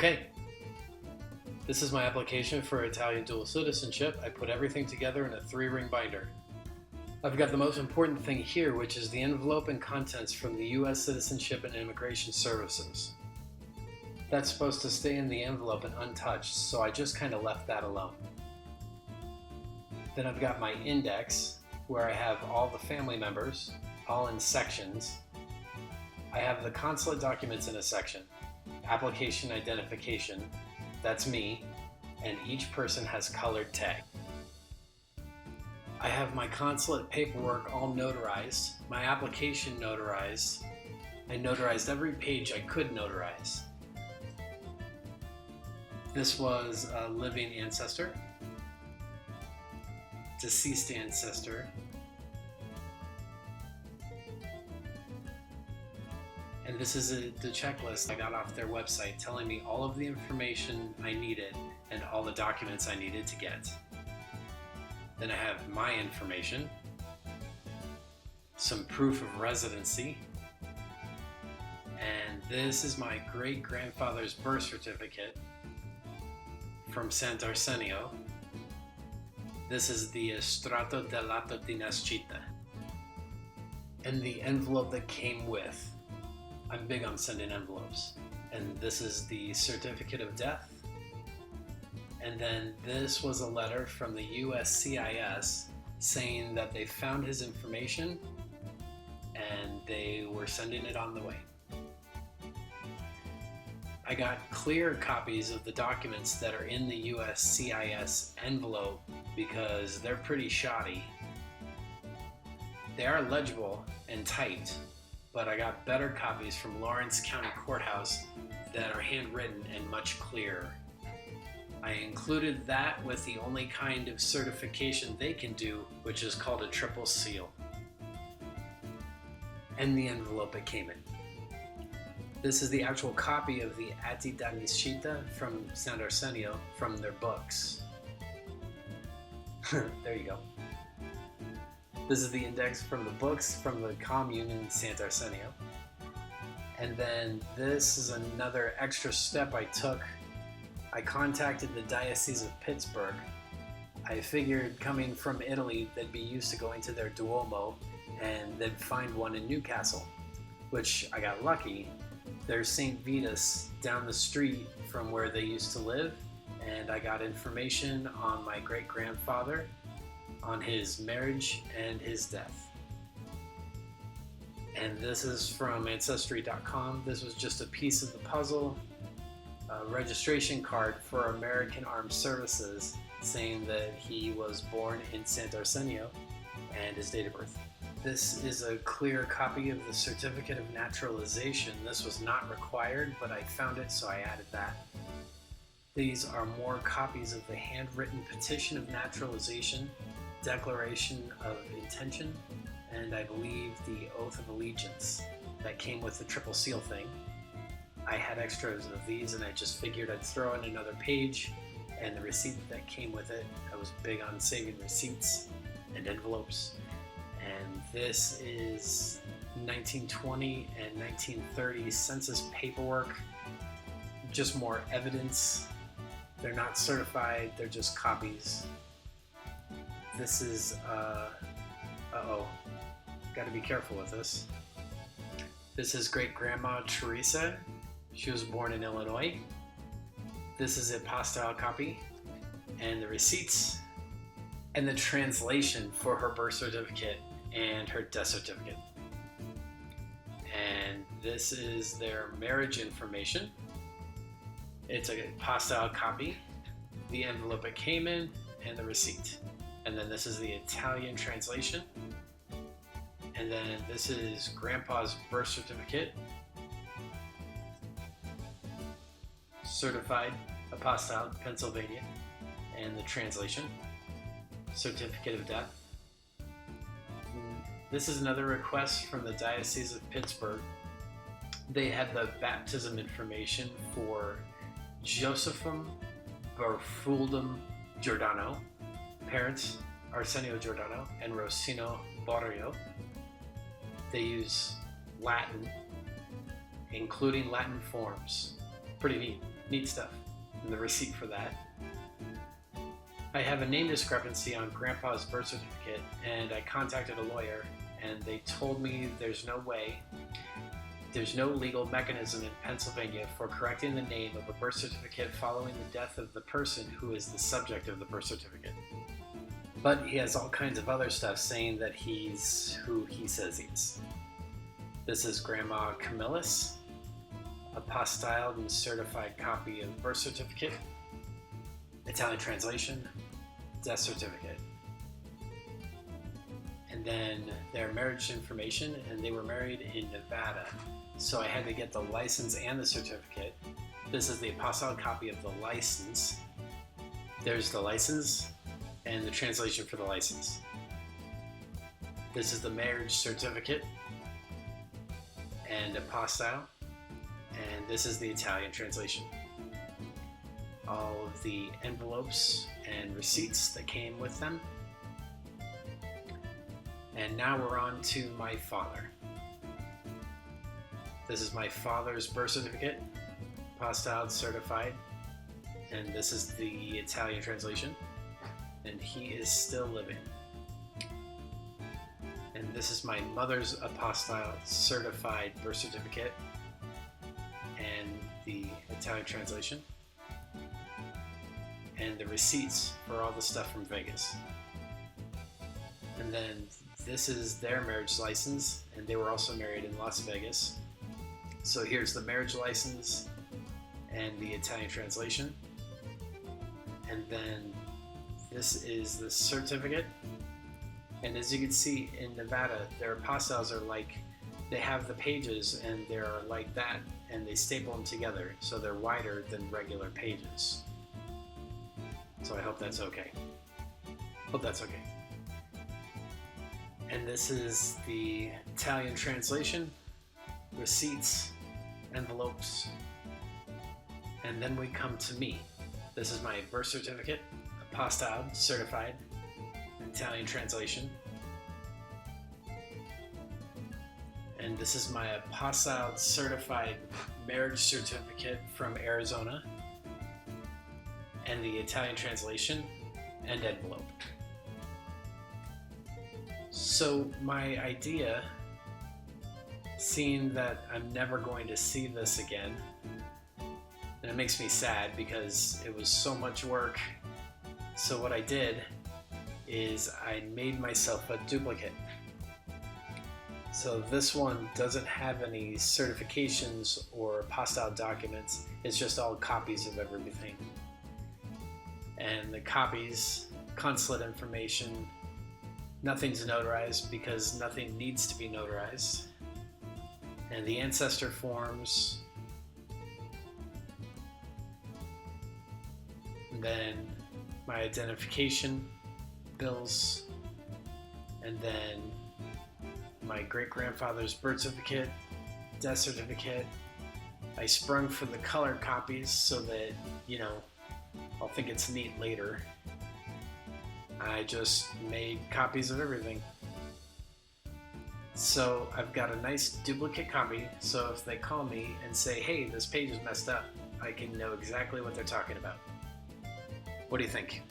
Okay, this is my application for Italian dual citizenship. I put everything together in a 3-ring binder. I've got the most important thing here, which is the envelope and contents from the U.S. Citizenship and Immigration Services. That's supposed to stay in the envelope and untouched, so I just kind of left that alone. Then I've got my index, where I have all the family members, all in sections. I have the consulate documents in a section. Application identification, that's me, and each person has colored tag. I have my consulate paperwork all notarized, my application notarized. I notarized every page I could notarize. This was a living ancestor, deceased ancestor, and this is the checklist I got off their website telling me all of the information I needed and all the documents I needed to get. Then I have my information, some proof of residency, and this is my great-grandfather's birth certificate from Sant'Arsenio. This is the Estratto dell'atto di nascita, and the envelope that came with. I'm big on sending envelopes. And this is the certificate of death. And then this was a letter from the USCIS saying that they found his information and they were sending it on the way. I got clear copies of the documents that are in the USCIS envelope because they're pretty shoddy. They are legible and typed, but I got better copies from Lawrence County Courthouse that are handwritten and much clearer. I included that with the only kind of certification they can do, which is called a triple seal. And the envelope it came in. This is the actual copy of the Atti da Nascita from Sant'Arsenio from their books. There you go. This is the index from the books from the commune in Sant'Arsenio. And then this is another extra step I took. I contacted the Diocese of Pittsburgh. I figured coming from Italy, they'd be used to going to their Duomo and they'd find one in Newcastle, which I got lucky. There's St. Vitus down the street from where they used to live, and I got information on my great-grandfather, on his marriage and his death. And this is from Ancestry.com. This was just a piece of the puzzle, a registration card for American Armed Services saying that he was born in Sant'Arsenio and his date of birth. This is a clear copy of the Certificate of Naturalization. This was not required, but I found it, so I added that. These are more copies of the handwritten Petition of Naturalization, Declaration of Intention, and I believe the Oath of Allegiance that came with the triple seal thing. I had extras of these and I just figured I'd throw in another page and the receipt that came with it. I was big on saving receipts and envelopes. And this is 1920 and 1930 census paperwork, just more evidence. They're not certified, they're just copies. This is, gotta be careful with this. This is great-grandma Teresa. She was born in Illinois. This is a apostille copy, and the receipts, and the translation for her birth certificate and her death certificate. And this is their marriage information. It's a apostille copy, the envelope it came in, and the receipt. And then this is the Italian translation. And then this is Grandpa's birth certificate, certified apostille, Pennsylvania, and the translation, certificate of death. This is another request from the Diocese of Pittsburgh. They had the baptism information for Josephum Barfuldum Giordano, parents Arsenio Giordano and Rosino Borio. They use Latin, including Latin forms. Pretty neat. Neat stuff. And the receipt for that. I have a name discrepancy on Grandpa's birth certificate, and I contacted a lawyer, and they told me there's no legal mechanism in Pennsylvania for correcting the name of a birth certificate following the death of the person who is the subject of the birth certificate. But he has all kinds of other stuff saying that he's who he says he is. This is Grandma Camillus, apostilled and certified copy of birth certificate, Italian translation, death certificate. And then their marriage information, and they were married in Nevada. So I had to get the license and the certificate. This is the apostilled copy of the license. There's the license and the translation for the license. This is the marriage certificate and apostille, and this is the Italian translation. All of the envelopes and receipts that came with them. And now we're on to my father. This is my father's birth certificate, apostilled, certified, and this is the Italian translation, and he is still living. And this is my mother's apostilled, certified birth certificate, and the Italian translation, and the receipts for all the stuff from Vegas. And then this is their marriage license, and they were also married in Las Vegas. So here's the marriage license and the Italian translation. And then this is the certificate. And as you can see in Nevada, their apostilles are like, they have the pages and they're like that, and they staple them together, so they're wider than regular pages. So I hope that's okay. Hope that's okay. And this is the Italian translation, receipts, envelopes, and then we come to me. This is my birth certificate, apostilled, certified, Italian translation. And this is my apostilled, certified marriage certificate from Arizona, and the Italian translation and envelope. So my idea, seeing that I'm never going to see this again, and it makes me sad because it was so much work. So what I did is I made myself a duplicate. So this one doesn't have any certifications or apostille documents. It's just all copies of everything. And the copies, consulate information, nothing's notarized because nothing needs to be notarized. And the ancestor forms, and then my identification bills, and then my great-grandfather's birth certificate, death certificate. I sprung for the color copies so that, I'll think it's neat later. I just made copies of everything. So I've got a nice duplicate copy, so if they call me and say, hey, this page is messed up, I can know exactly what they're talking about. What do you think?